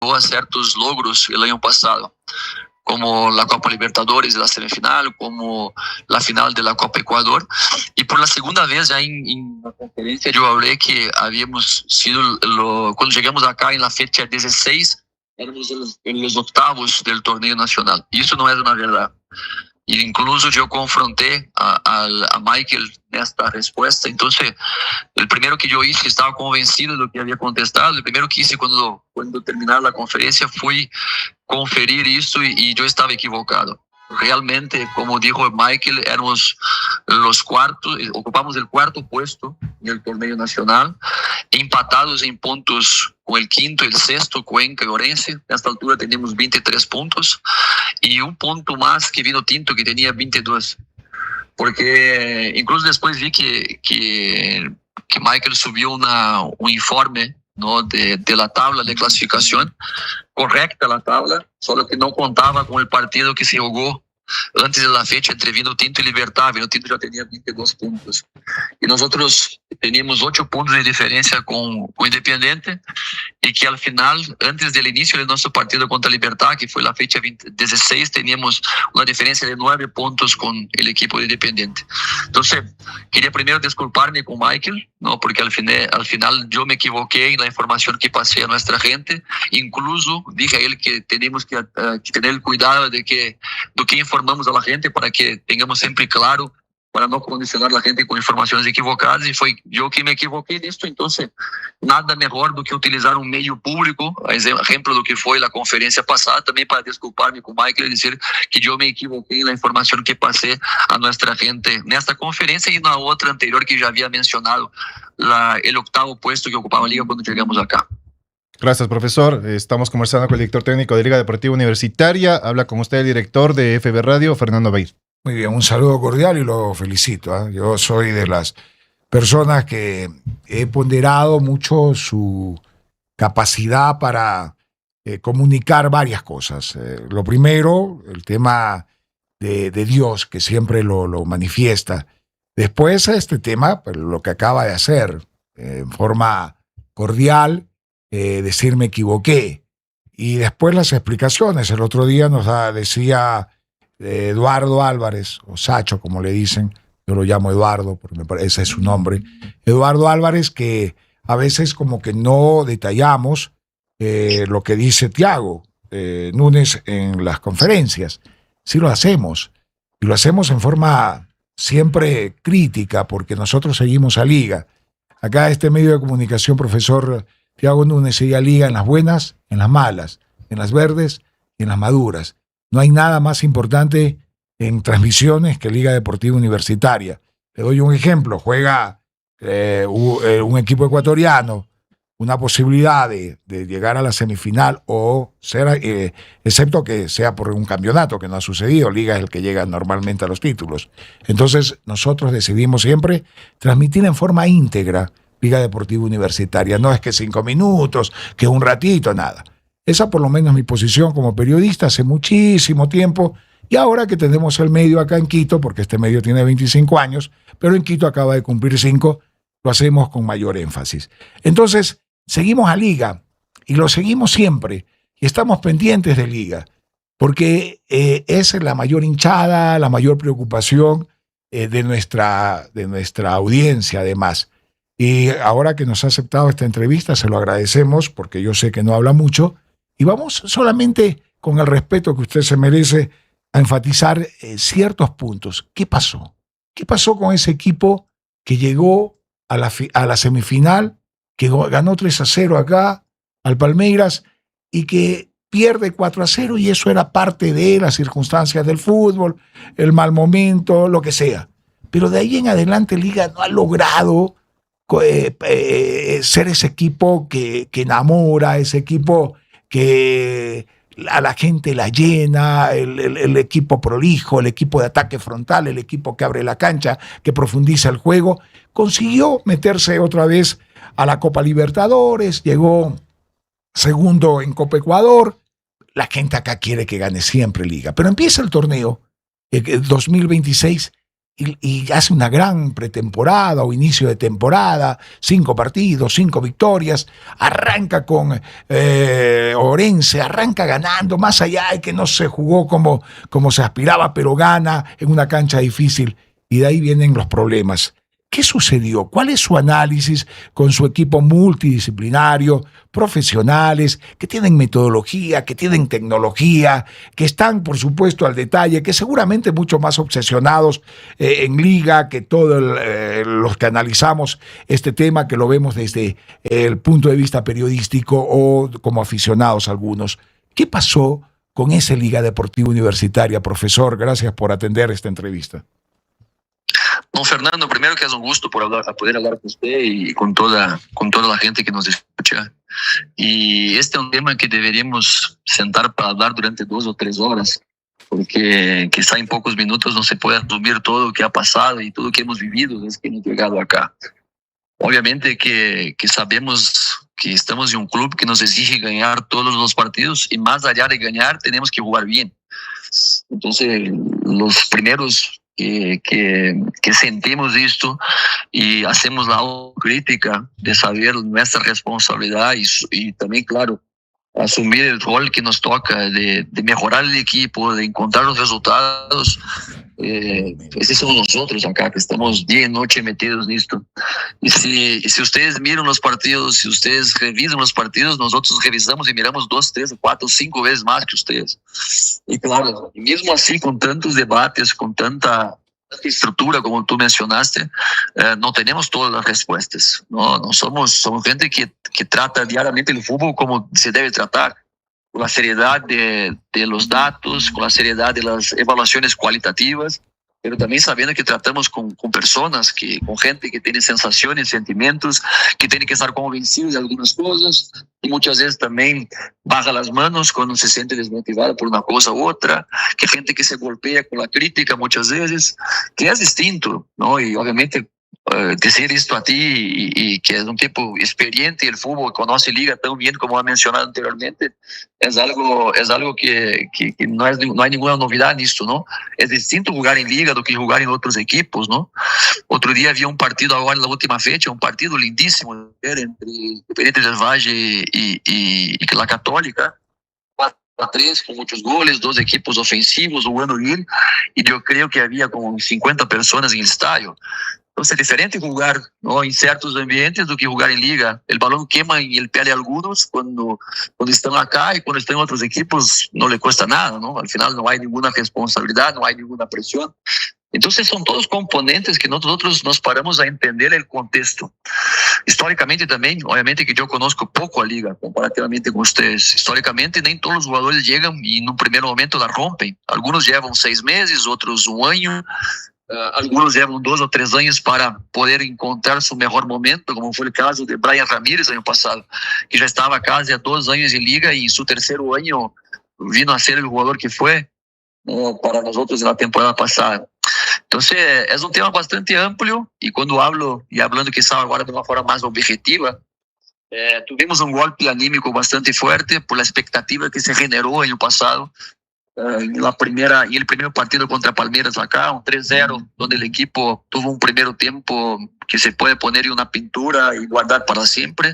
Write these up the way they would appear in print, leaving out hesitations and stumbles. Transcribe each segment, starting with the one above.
a ciertos logros el año pasado, como la Copa Libertadores de la semifinal, como la final de la Copa Ecuador. Y por la segunda vez ya en la conferencia yo hablé que habíamos sido, cuando llegamos acá en la fecha 16, éramos en los octavos del torneo nacional. Y eso no es una verdad. E incluso yo confronté a Michael nesta respuesta. Entonces, el primero que yo hice, estaba convencido de lo que había contestado. El primero que hice cuando terminar la conferencia fue conferir isso y yo estaba equivocado. Realmente, como dijo Michael, éramos los cuartos, ocupamos el cuarto puesto en el torneo nacional, empatados en puntos con el quinto y el sexto, Cuenca y Orense. A esta altura tenemos 23 puntos y un punto más que Vino Tinto, que tenía 22. Porque incluso después vi que Michael subió un informe, ¿no?, de la tabla de clasificación, correcta la tabla, solo que no contaba con el partido que se jugó antes de la fecha entre Vino Tinto y Libertad. Vino Tinto ya tenía 22 puntos. Y nosotros teníamos 8 puntos de diferencia con Independiente, y que al final, antes del inicio de nuestro partido contra Libertad, que fue la fecha 16, teníamos una diferencia de 9 puntos con el equipo de Independiente. Entonces, quería primero disculparme con Michael, ¿no?, porque al final yo me equivoqué en la información que pasé a nuestra gente. Incluso dije a él que tenemos que tener cuidado de que informamos a la gente, para que tengamos siempre claro, para no condicionar a la gente con informaciones equivocadas. Y fue yo que me equivoqué de esto. Entonces, nada mejor do que utilizar un medio público, ejemplo do que fue la conferencia pasada, también para disculparme con Michael y decir que yo me equivoqué en la información que pasé a nuestra gente en esta conferencia y en la otra anterior que ya había mencionado, el octavo puesto que ocupaba la liga cuando llegamos acá. Gracias, profesor. Estamos conversando con el director técnico de Liga Deportiva Universitaria. Habla con usted el director de FB Radio, Fernando Beir. Muy bien, un saludo cordial y lo felicito, ¿eh? Yo soy de las personas que he ponderado mucho su capacidad para comunicar varias cosas. Lo primero, el tema de Dios, que siempre lo manifiesta. Después, este tema, pues, lo que acaba de hacer, en forma cordial, decir me equivoqué. Y después las explicaciones. El otro día nos decía Eduardo Álvarez, o Sacho, como le dicen, yo lo llamo Eduardo, porque ese es su nombre, Eduardo Álvarez, que a veces como que no detallamos lo que dice Thiago Núñez en las conferencias. Sí lo hacemos, y lo hacemos en forma siempre crítica, porque nosotros seguimos a Liga. Acá este medio de comunicación, profesor Thiago Núñez, sigue a Liga en las buenas, en las malas, en las verdes y en las maduras. No hay nada más importante en transmisiones que Liga Deportiva Universitaria. Le doy un ejemplo. Juega un equipo ecuatoriano, una posibilidad de llegar a la semifinal o ser, excepto que sea por un campeonato, que no ha sucedido. Liga es el que llega normalmente a los títulos. Entonces nosotros decidimos siempre transmitir en forma íntegra Liga Deportiva Universitaria. No es que 5 minutos, que un ratito, nada. Esa por lo menos es mi posición como periodista hace muchísimo tiempo, y ahora que tenemos el medio acá en Quito, porque este medio tiene 25 años, pero en Quito acaba de cumplir 5, lo hacemos con mayor énfasis. Entonces, seguimos a Liga, y lo seguimos siempre, y estamos pendientes de Liga, porque es la mayor hinchada, la mayor preocupación de nuestra audiencia, además. Y ahora que nos ha aceptado esta entrevista, se lo agradecemos, porque yo sé que no habla mucho, y vamos solamente, con el respeto que usted se merece, a enfatizar ciertos puntos. ¿Qué pasó? ¿Qué pasó con ese equipo que llegó a la semifinal, que ganó 3-0 acá al Palmeiras y que pierde 4-0, y eso era parte de las circunstancias del fútbol, el mal momento, lo que sea? Pero de ahí en adelante Liga no ha logrado ser ese equipo que enamora, ese equipo que a la gente la llena, el equipo prolijo, el equipo de ataque frontal, el equipo que abre la cancha, que profundiza el juego. Consiguió meterse otra vez a la Copa Libertadores, llegó segundo en Copa Ecuador. La gente acá quiere que gane siempre Liga, pero empieza el torneo 2026 y hace una gran pretemporada o inicio de temporada, 5 partidos, 5 victorias, arranca con Orense, arranca ganando, más allá de que no se jugó como se aspiraba, pero gana en una cancha difícil, y de ahí vienen los problemas. ¿Qué sucedió? ¿Cuál es su análisis con su equipo multidisciplinario, profesionales, que tienen metodología, que tienen tecnología, que están, por supuesto, al detalle, que seguramente mucho más obsesionados en liga que todos los que analizamos este tema, que lo vemos desde el punto de vista periodístico o como aficionados algunos? ¿Qué pasó con esa Liga Deportiva Universitaria, profesor? Gracias por atender esta entrevista. No, Fernando, primero que es un gusto poder hablar con usted y con toda la gente que nos escucha. Y este es un tema que deberíamos sentar para hablar durante 2 o 3 horas, porque quizá en pocos minutos no se puede resumir todo lo que ha pasado y todo lo que hemos vivido desde que hemos llegado acá. Obviamente que sabemos que estamos en un club que nos exige ganar todos los partidos, y más allá de ganar tenemos que jugar bien. Entonces, los primeros que sentimos esto y hacemos la autocrítica de saber nuestra responsabilidad y también, claro, asumir el rol que nos toca de mejorar el equipo, de encontrar los resultados. Esos somos nosotros acá, que estamos día y noche metidos en esto. Y si ustedes miran los partidos, si ustedes revisan los partidos, nosotros revisamos y miramos 2, 3, 4, 5 veces más que ustedes. Y claro, mismo así, con tantos debates, con tanta estructura como tú mencionaste, no tenemos todas las respuestas. No somos gente que trata diariamente el fútbol como se debe tratar, con la seriedad de los datos, con la seriedad de las evaluaciones cualitativas, pero también sabiendo que tratamos con personas, con gente que tiene sensaciones, sentimientos, que tiene que estar convencidos de algunas cosas, y muchas veces también baja las manos cuando se siente desmotivada por una cosa u otra, que gente que se golpea con la crítica muchas veces, que es distinto, ¿no? Y obviamente decir esto a ti y que es un tipo experiente y el fútbol conoce liga tan bien como ha mencionado anteriormente, es algo que no hay ninguna novedad en esto, ¿no? Es distinto jugar en liga do que jugar en otros equipos, ¿no? Otro día había un partido ahora en la última fecha, un partido lindísimo entre Independiente del Valle y la Católica, 4-3, con muchos goles, 2 equipos ofensivos jugando bien, y yo creo que había como 50 personas en el estadio. Entonces, es diferente jugar, ¿no?, en ciertos ambientes do que jugar en liga. El balón quema en el pie de algunos cuando están acá, y cuando están en otros equipos no le cuesta nada, ¿no? Al final no hay ninguna responsabilidad, no hay ninguna presión. Entonces son todos componentes que nosotros nos paramos a entender el contexto. Históricamente también, obviamente que yo conozco poco a liga comparativamente con ustedes. Históricamente nem todos los jugadores llegan y en un primer momento la rompen. Algunos llevan 6 meses, otros 1 año. Algunos llevan 2 o 3 años para poder encontrar su mejor momento, como fue el caso de Brian Ramírez año pasado, que ya estaba casi a 2 años en liga y en su 3º año vino a ser el jugador que fue para nosotros en la temporada pasada. Entonces es un tema bastante amplio, y cuando hablo, y hablando quizá ahora de una forma más objetiva, tuvimos un golpe anímico bastante fuerte por la expectativa que se generó año pasado. En el primer partido contra Palmeiras acá, un 3-0, donde el equipo tuvo un primer tiempo que se puede poner en una pintura y guardar para siempre.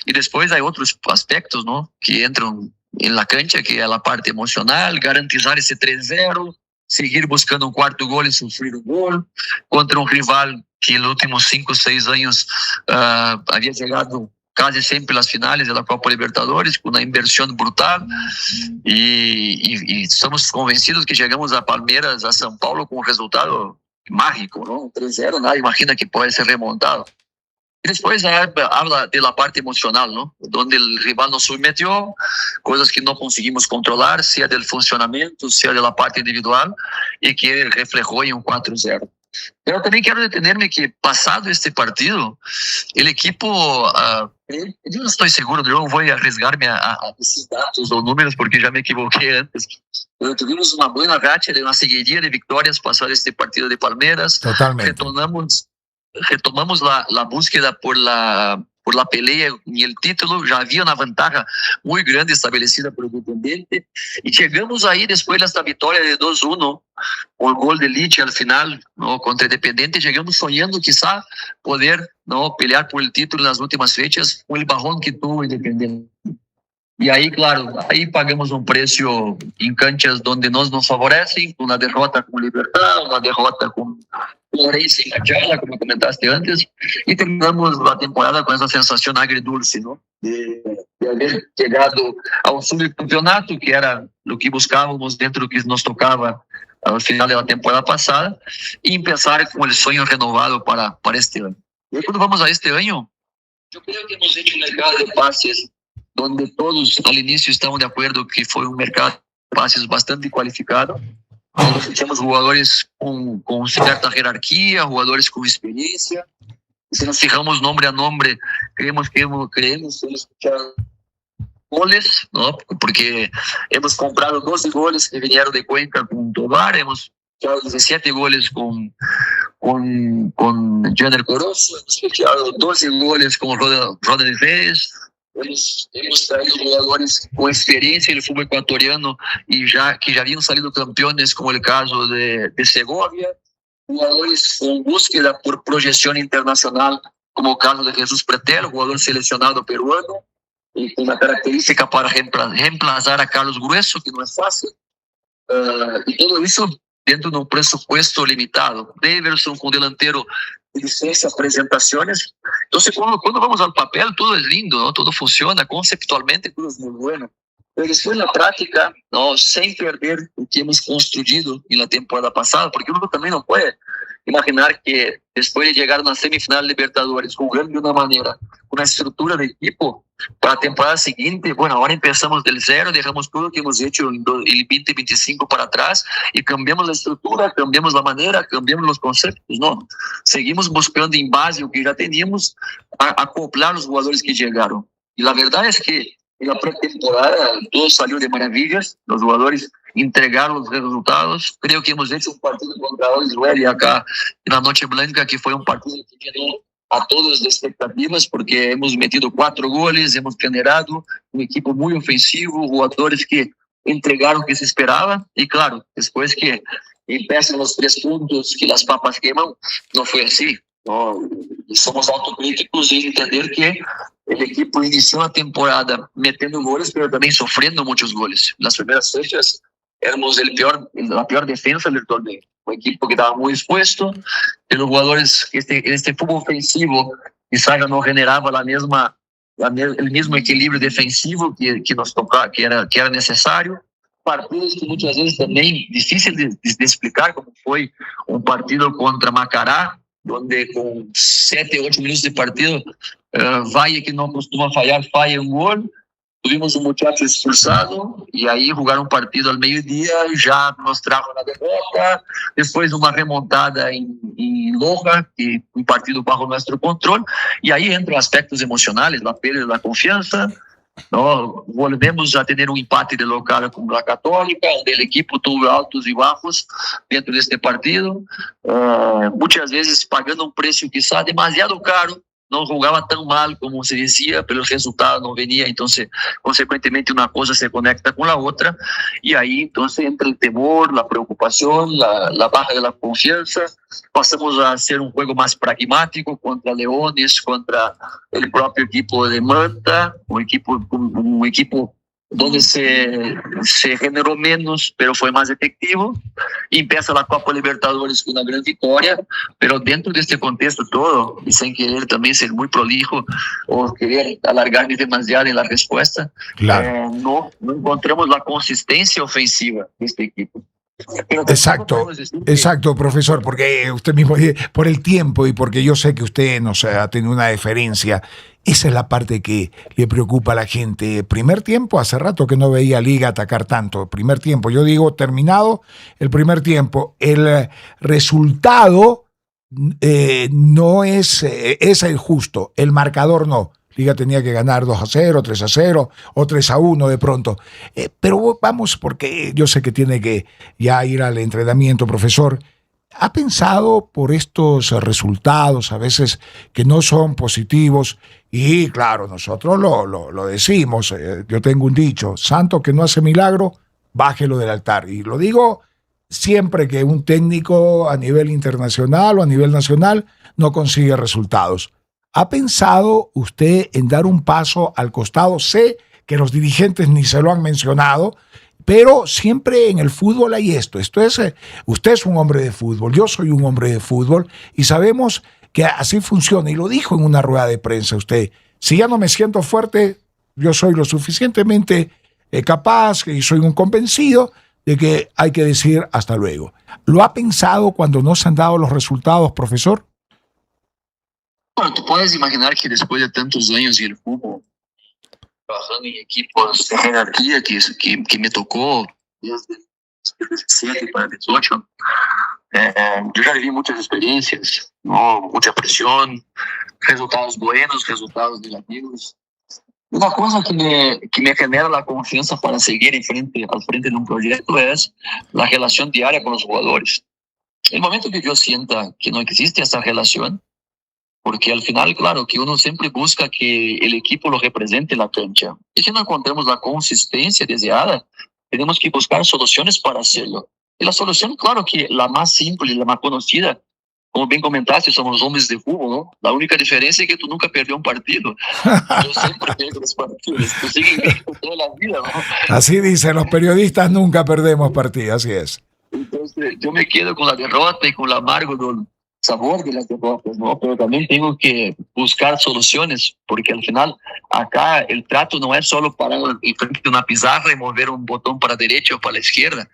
Y después hay otros aspectos, ¿no?, que entran en la cancha, que es la parte emocional, garantizar ese 3-0, seguir buscando un 4º gol y sufrir un gol contra un rival que en los últimos 5 o 6 años había llegado casi siempre las finales de la Copa Libertadores, con una inversión brutal, y estamos convencidos que llegamos a Palmeiras, a São Paulo, con un resultado mágico, ¿no? 3-0, nadie imagina que puede ser remontado. Y después habla de la parte emocional, ¿no?, donde el rival nos sometió, cosas que no conseguimos controlar, sea del funcionamiento, sea de la parte individual, y que reflejó en un 4-0. Pero también quiero detenerme que, pasado este partido, el equipo, yo no estoy seguro, yo no voy a arriesgarme a decir datos o números porque ya me equivoqué antes, pero tuvimos una buena racha de una seguidilla de victorias pasado este partido de Palmeiras. Totalmente. Retomamos la búsqueda por la por la pelea y el título, ya había una ventaja muy grande establecida por el Independiente, y llegamos ahí después de esta victoria de 2-1, con el gol de Lich al final, ¿no? Contra Independiente, llegamos soñando quizá poder, ¿no? Pelear por el título en las últimas fechas, con el bajón que tuvo Independiente. Y ahí, claro, ahí pagamos un precio en canchas donde nos favorecen, una derrota con Libertad, una derrota con Racing Cachala, como comentaste antes, y terminamos la temporada con esa sensación agridulce, ¿no? De haber llegado a un subcampeonato, que era lo que buscábamos dentro do que nos tocaba al final de la temporada pasada, y empezar con el sueño renovado para este año. Y cuando vamos a este año, yo creo que hemos hecho un mercado de pases donde todos al inicio estaban de acuerdo que fue un mercado de pases bastante cualificado. Nós temos jugadores com certa jerarquia, jugadores com experiência. Se nos fijamos nombre a nombre, creemos escuchar goles, ¿no? Porque hemos comprado 12 goles que vinieron de Cuenca con Tobar, hemos escuchado 17 goles con Janer Corozo, hemos escuchado 12 goles con Roda de Vez. Hemos traído jugadores con experiencia en el fútbol ecuatoriano y que ya habían salido campeones, como el caso de Segovia, jugadores con búsqueda por proyección internacional, como el caso de Jesús Pretel, jugador seleccionado peruano, y con una característica para reemplazar a Carlos Grueso, que no es fácil. Y todo eso dentro de un presupuesto limitado. Daverson con delantero de licencia, presentaciones. Entonces, cuando vamos al papel, todo es lindo, ¿no? Todo funciona, conceptualmente todo es muy bueno. Pero después en la práctica, ¿no? Sin perder lo que hemos construido en la temporada pasada, porque uno también no puede imaginar que después de llegar a una semifinal de Libertadores, jugando de una manera, una estructura de equipo, para la temporada siguiente, bueno, ahora empezamos del cero, dejamos todo lo que hemos hecho en el 2025 para atrás y cambiamos la estructura, cambiamos la manera, cambiamos los conceptos, no. Seguimos buscando en base a lo que ya teníamos, acoplar los jugadores que llegaron. Y la verdad es que en la pretemporada todo salió de maravillas, los jugadores entregaron los resultados. Creo que hemos hecho un partido contra Israel acá en la Noche Blanca, que fue un partido que llenó a todos de expectativas, porque hemos metido 4 goles, hemos generado un equipo muy ofensivo, jugadores que entregaron lo que se esperaba, y claro, después que empiezan los 3 puntos, que las papas queman, no fue así, ¿no? Y somos autocríticos y entender que el equipo inició la temporada metiendo goles, pero también sufriendo muchos goles. Las primeras fechas éramos la peor defensa del torneo. Un equipo que estaba muy expuesto, que los jugadores, este fútbol ofensivo, quizá no generaba el mismo equilibrio defensivo que nos tocaba, que era necesario. Partidos que muchas veces también difícil de explicar, como fue un partido contra Macará, donde con 7, 8 minutos de partido, Valle, que no costuma fallar, falla un gol. Tuvimos un muchacho expulsado y ahí jugaron un partido al mediodía y ya nos trajo la derrota. Después una remontada en Loja, que un partido bajo nuestro control. Y ahí entran aspectos emocionales, la pérdida de la confianza, ¿no? Volvemos a tener un empate de local con la Católica, donde el equipo tuvo altos y bajos dentro de este partido. Muchas veces pagando un precio quizá demasiado caro. No jugaba tan mal como se decía, pero el resultado no venía, entonces, consecuentemente, una cosa se conecta con la otra, y ahí, entonces, entra el temor, la preocupación, la baja de la confianza. Pasamos a hacer un juego más pragmático contra Leones, contra el propio equipo de Manta, un equipo donde se generó menos, pero fue más efectivo, y empieza la Copa Libertadores con una gran victoria, pero dentro de este contexto todo, y sin querer también ser muy prolijo o querer alargarme demasiado en la respuesta, claro. No encontramos la consistencia ofensiva de este equipo. Exacto, profesor, porque usted mismo dice, por el tiempo y porque yo sé que usted nos ha tenido una deferencia, esa es la parte que le preocupa a la gente. Primer tiempo, hace rato que no veía Liga atacar tanto. Primer tiempo, yo digo terminado el primer tiempo. El resultado no es el justo, el marcador no. Liga tenía que ganar 2-0, 3-0 o 3-1 de pronto. Pero vamos, porque yo sé que tiene que ya ir al entrenamiento, profesor. ¿Ha pensado por estos resultados, a veces que no son positivos? Y claro, nosotros lo decimos, yo tengo un dicho, santo que no hace milagro, bájelo del altar. Y lo digo siempre que un técnico a nivel internacional o a nivel nacional no consigue resultados. ¿Ha pensado usted en dar un paso al costado? Sé que los dirigentes ni se lo han mencionado, pero siempre en el fútbol hay esto. Usted es un hombre de fútbol, yo soy un hombre de fútbol y sabemos que así funciona. Y lo dijo en una rueda de prensa usted. Si ya no me siento fuerte, yo soy lo suficientemente capaz y soy un convencido de que hay que decir hasta luego. ¿Lo ha pensado cuando no se han dado los resultados, profesor? Bueno, tú puedes imaginar que después de tantos años en el fútbol, trabajando en equipos de jerarquía que me tocó desde 17 para 18, yo ya viví muchas experiencias, ¿no? Mucha presión, resultados buenos, resultados negativos. Una cosa que me genera la confianza para seguir al frente de un proyecto es la relación diaria con los jugadores. El momento que yo sienta que no existe esa relación, porque al final, claro, que uno siempre busca que el equipo lo represente en la cancha. Y si no encontramos la consistencia deseada, tenemos que buscar soluciones para hacerlo. Y la solución, claro, que la más simple y la más conocida, como bien comentaste, somos hombres de fútbol, ¿no? La única diferencia es que tú nunca perdió un partido. Yo siempre pierdo los partidos. Tú sigues invicto toda la vida, ¿no? Así dicen los periodistas, nunca perdemos partidos, así es. Entonces, yo me quedo con la derrota y con el amargo sabor de las derrotas, ¿no? Pero también tengo que buscar soluciones, porque al final acá el trato no es solo parar en frente de una pizarra y mover un botón para la derecha o para la izquierda,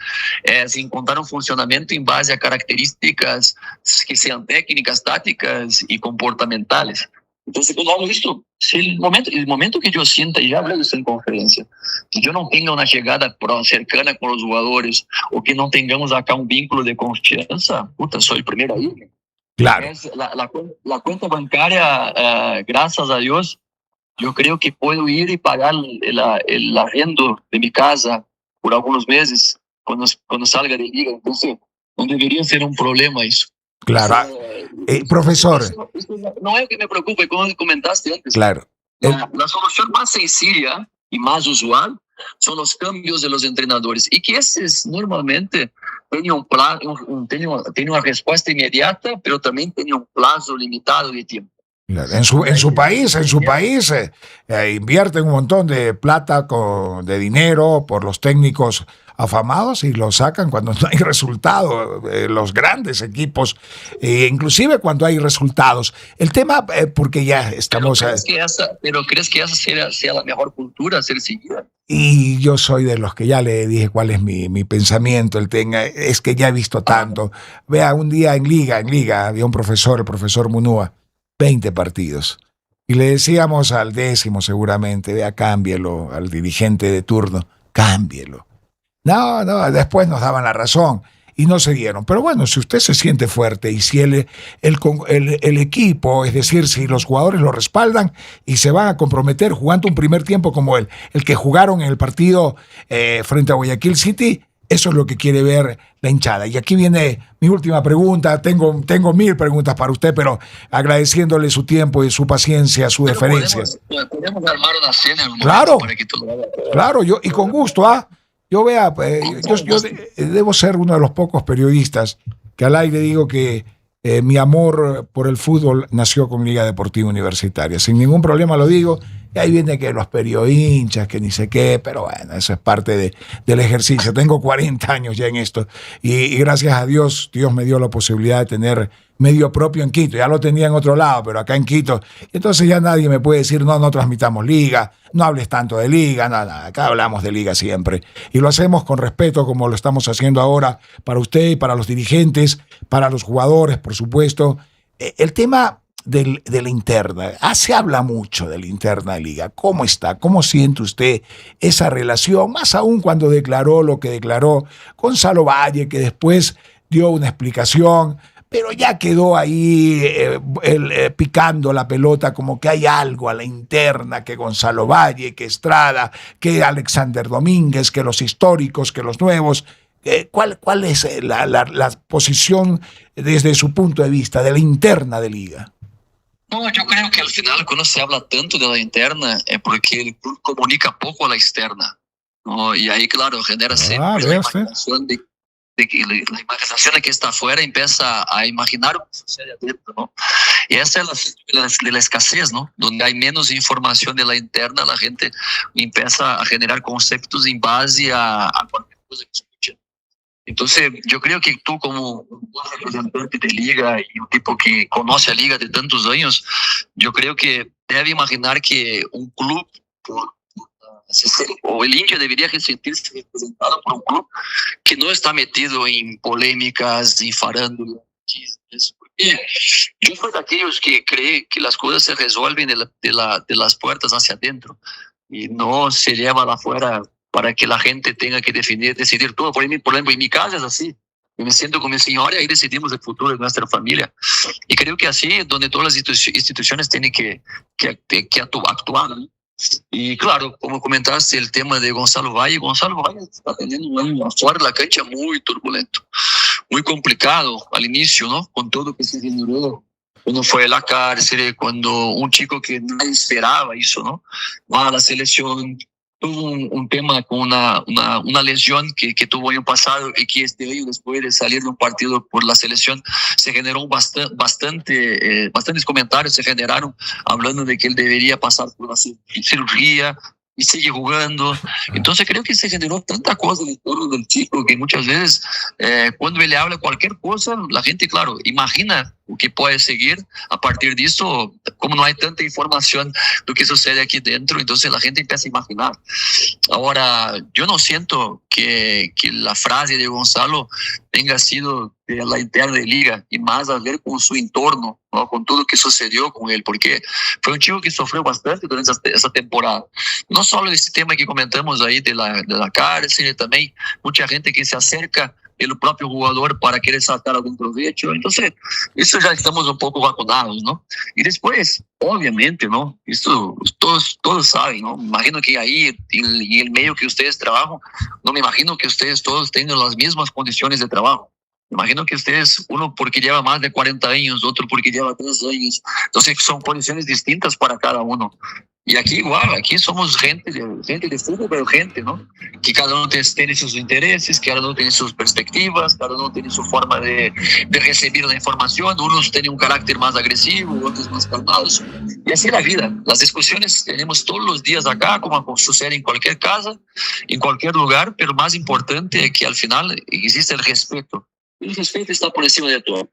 es encontrar un funcionamiento en base a características que sean técnicas, tácticas y comportamentales. Entonces, cuando hablo esto, si el momento que yo sienta, y ya hablé de esto en conferencia, que yo no tenga una llegada cercana con los jugadores o que no tengamos acá un vínculo de confianza, puta, soy el primero ahí. Claro. La cuenta bancaria, gracias a Dios, yo creo que puedo ir y pagar el arriendo de mi casa por algunos meses cuando salga de liga. Entonces, no debería ser un problema eso. Claro. Profesor. Eso no es que me preocupe, como comentaste antes. Claro. La solución más sencilla y más usual son los cambios de los entrenadores. Y que esses normalmente tienen un plan, tienen una respuesta inmediata, pero también tienen un plazo limitado de tiempo. En su país invierten un montón de plata, de dinero por los técnicos afamados y lo sacan cuando no hay resultado, los grandes equipos, inclusive cuando hay resultados. El tema, porque ya estamos... ¿Pero crees que esa sea la mejor cultura a ser seguida? Y yo soy de los que ya le dije cuál es mi pensamiento, es que ya he visto tanto. Vea, un día en Liga había un profesor, el profesor Munúa, 20 partidos. Y le decíamos al 10º seguramente, vea, cámbielo, al dirigente de turno, cámbielo. No, después nos daban la razón y no se dieron. Pero bueno, si usted se siente fuerte y si el equipo, es decir, si los jugadores lo respaldan y se van a comprometer jugando un primer tiempo como el que jugaron en el partido frente a Guayaquil City, eso es lo que quiere ver la hinchada. Y aquí viene mi última pregunta. Tengo 1000 preguntas para usted, pero agradeciéndole su tiempo y su paciencia, su deferencia. Podemos armar una cena en un claro, para que todo lo haga. Claro, yo, y con gusto, Yo debo ser uno de los pocos periodistas que al aire digo que mi amor por el fútbol nació con Liga Deportiva Universitaria. Sin ningún problema lo digo. Y ahí viene que los periodinchas, que ni sé qué, pero bueno, eso es parte del ejercicio. Tengo 40 años ya en esto y gracias a Dios, Dios me dio la posibilidad de tener medio propio en Quito. Ya lo tenía en otro lado, pero acá en Quito. Entonces ya nadie me puede decir, no transmitamos Liga, no hables tanto de Liga, nada. Acá hablamos de Liga siempre. Y lo hacemos con respeto como lo estamos haciendo ahora para usted, para los dirigentes, para los jugadores, por supuesto. El tema de la interna, se habla mucho de la interna de Liga. ¿Cómo está? ¿Cómo siente usted esa relación? Más aún cuando declaró lo que declaró Gonzalo Valle, que después dio una explicación, pero ya quedó ahí picando la pelota como que hay algo a la interna, que Gonzalo Valle, que Estrada, que Alexander Domínguez, que los históricos, que los nuevos. ¿Cuál es la posición desde su punto de vista, de la interna de Liga? No, yo creo que al final cuando se habla tanto de la interna es porque el club comunica poco a la externa, ¿no? Y ahí, claro, genera siempre la imaginación de que la imaginación de que está afuera empieza a imaginar lo que sucede adentro, ¿no? Y esa es la escasez, ¿no? Donde hay menos información de la interna, la gente empieza a generar conceptos en base a cualquier cosa que escucha. Entonces, yo creo que tú como un representante de Liga y un tipo que conoce a Liga de tantos años, yo creo que debe imaginar que un club, o el hincha debería sentirse representado por un club que no está metido en polémicas, en farándula. Yo soy de aquellos que cree que las cosas se resuelven de las puertas hacia adentro y no se lleva afuera para que la gente tenga que decidir todo. Por ejemplo, en mi casa es así. Yo me siento con mi señora y ahí decidimos el futuro de nuestra familia. Y creo que así es donde todas las instituciones tienen que actuar, ¿no? Y claro, como comentaste el tema de Gonzalo Valle está teniendo un año afuera de la cancha muy turbulento, muy complicado al inicio, ¿no? Con todo lo que se generó cuando fue a la cárcel, cuando un chico que nadie esperaba hizo, ¿no? Va a la selección, tuvo un tema con una lesión que tuvo año pasado y que este año, después de salir de un partido por la selección, se generó bastantes comentarios se generaron hablando de que él debería pasar por la cirugía y sigue jugando. Entonces creo que se generó tanta cosa en el torno del chico que muchas veces cuando él habla cualquier cosa, la gente, claro, imagina o que puede seguir a partir de eso. Como no hay tanta información do que sucede aquí dentro, entonces la gente empieza a imaginar. Ahora, yo no siento que la frase de Gonzalo tenga sido de la interna de Liga y más a ver con su entorno, ¿no? Con todo lo que sucedió con él, porque fue un chico que sufrió bastante durante esa temporada. No solo este tema que comentamos ahí de la cárcel, también mucha gente que se acerca el propio jugador para querer sacar algún provecho. Entonces, eso ya estamos un poco vacunados, ¿no? Y después, obviamente, ¿no? Esto todos saben, ¿no? Me imagino que ahí, en el medio que ustedes trabajan, no me imagino que ustedes todos tengan las mismas condiciones de trabajo. Me imagino que ustedes, uno porque lleva más de 40 años, otro porque lleva 3 años. Entonces, son condiciones distintas para cada uno. Y aquí igual, aquí somos gente de fútbol, pero gente, ¿no? Que cada uno tiene sus intereses, cada uno tiene sus perspectivas, cada uno tiene su forma de recibir la información. Unos tienen un carácter más agresivo, otros más calmados. Y así es la vida. Las discusiones tenemos todos los días acá, como sucede en cualquier casa, en cualquier lugar, pero más importante es que al final existe el respeto. El respeto está por encima de todo.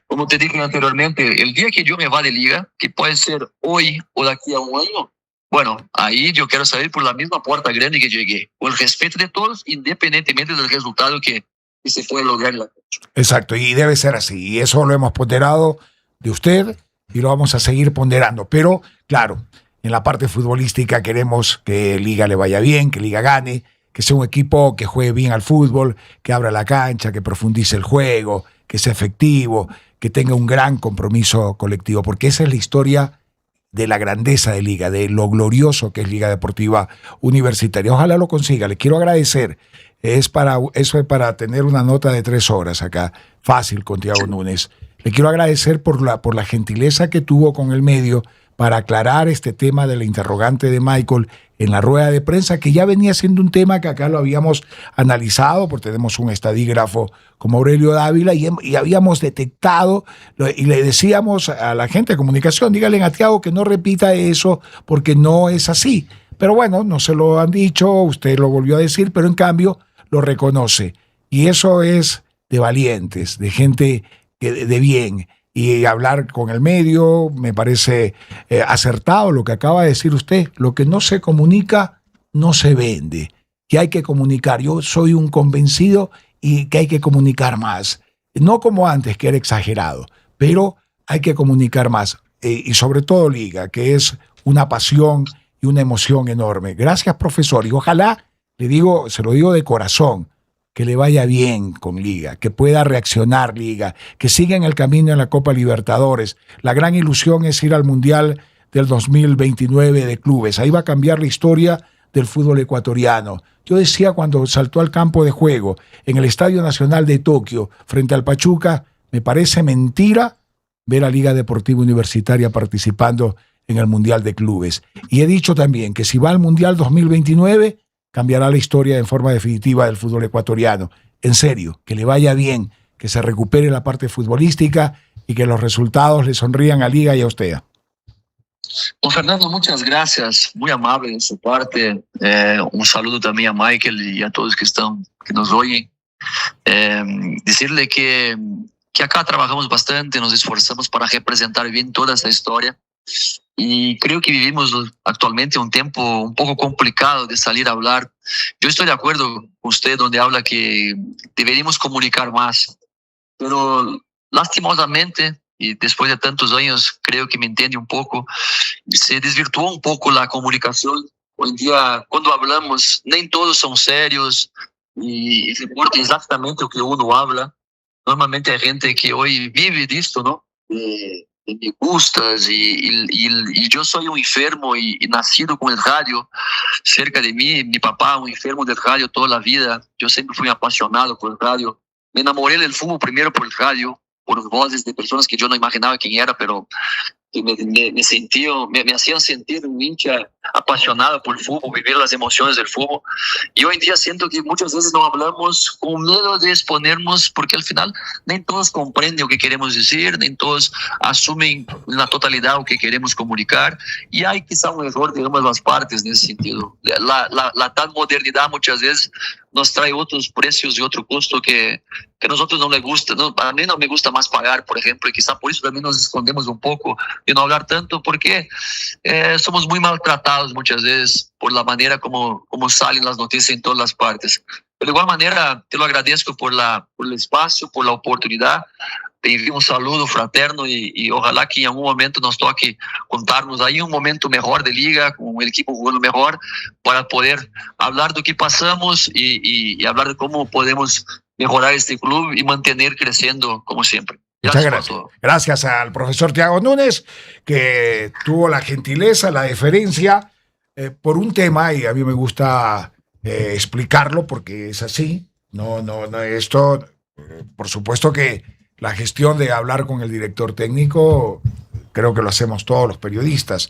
Como te dije anteriormente, el día que yo me vaya de Liga, que puede ser hoy o de aquí a un año, bueno, ahí yo quiero salir por la misma puerta grande que llegué, con el respeto de todos, independientemente del resultado que se puede lograr en la cancha. Exacto, y debe ser así. Y eso lo hemos ponderado de usted y lo vamos a seguir ponderando. Pero, claro, en la parte futbolística queremos que Liga le vaya bien, que Liga gane, que sea un equipo que juegue bien al fútbol, que abra la cancha, que profundice el juego, que sea efectivo, que tenga un gran compromiso colectivo, porque esa es la historia de la grandeza de Liga, de lo glorioso que es Liga Deportiva Universitaria. Ojalá lo consiga. Le quiero agradecer. Eso es para tener una nota de 3 horas acá, fácil, con Thiago Núñez. Le quiero agradecer por la gentileza que tuvo con el medio para aclarar este tema de la interrogante de Michael en la rueda de prensa, que ya venía siendo un tema que acá lo habíamos analizado, porque tenemos un estadígrafo como Aurelio Dávila y habíamos detectado, y le decíamos a la gente de comunicación, díganle a Thiago que no repita eso, porque no es así. Pero bueno, no se lo han dicho, usted lo volvió a decir, pero en cambio lo reconoce. Y eso es de valientes, de gente de bien. Y hablar con el medio, me parece acertado lo que acaba de decir usted. Lo que no se comunica, no se vende. Que hay que comunicar. Yo soy un convencido y que hay que comunicar más. No como antes, que era exagerado, pero hay que comunicar más. Y sobre todo Liga, que es una pasión y una emoción enorme. Gracias, profesor. Y ojalá, se lo digo de corazón, que le vaya bien con Liga, que pueda reaccionar Liga, que siga en el camino en la Copa Libertadores. La gran ilusión es ir al Mundial del 2029 de clubes. Ahí va a cambiar la historia del fútbol ecuatoriano. Yo decía cuando saltó al campo de juego en el Estadio Nacional de Tokio frente al Pachuca, me parece mentira ver a Liga Deportiva Universitaria participando en el Mundial de Clubes. Y he dicho también que si va al Mundial 2029, cambiará la historia en forma definitiva del fútbol ecuatoriano. En serio, que le vaya bien, que se recupere la parte futbolística y que los resultados le sonrían a Liga y a usted. Don Fernando, muchas gracias, muy amable de su parte. Un saludo también a Michael y a todos que nos oyen. Decirle que acá trabajamos bastante, nos esforzamos para representar bien toda esta historia. Y creo que vivimos actualmente un tiempo un poco complicado de salir a hablar. Yo estoy de acuerdo con usted donde habla que deberíamos comunicar más, pero lastimosamente, y después de tantos años creo que me entiende un poco, se desvirtuó un poco la comunicación. Hoy en día, cuando hablamos, nem todos son serios y reportan exactamente lo que uno habla. Normalmente hay gente que hoy vive de esto, ¿no? Me gustas y yo soy un enfermo y nacido con el radio cerca de mí. Mi papá, un enfermo del radio toda la vida. Yo siempre fui apasionado por el radio. Me enamoré del fútbol primero por el radio, por voces de personas que yo no imaginaba quién era, pero que me hacían sentir un hincha apasionado por el fútbol, vivir las emociones del fútbol. Y hoy en día siento que muchas veces no hablamos con miedo de exponernos, porque al final nem todos comprenden lo que queremos decir, nem todos asumen en la totalidad lo que queremos comunicar, y hay quizá un error de ambas las partes en ese sentido. La tal modernidad muchas veces nos trae otros precios y otro costo que a nosotros no les gusta, ¿no? A mí no me gusta más pagar, por ejemplo, y quizá por eso también nos escondemos un poco de no hablar tanto, porque somos muy maltratados muchas veces por la manera como salen las noticias en todas las partes. Pero de igual manera, te lo agradezco por el espacio, por la oportunidad. Te envío un saludo fraterno y ojalá que en algún momento nos toque contarnos ahí un momento mejor de liga, con el equipo jugando mejor, para poder hablar de lo que pasamos y hablar de cómo podemos mejorar este club y mantener creciendo como siempre. Muchas gracias. Gracias al profesor Thiago Núñez, que tuvo la gentileza, la deferencia por un tema, y a mí me gusta explicarlo porque es así. No, esto, por supuesto que la gestión de hablar con el director técnico, creo que lo hacemos todos los periodistas,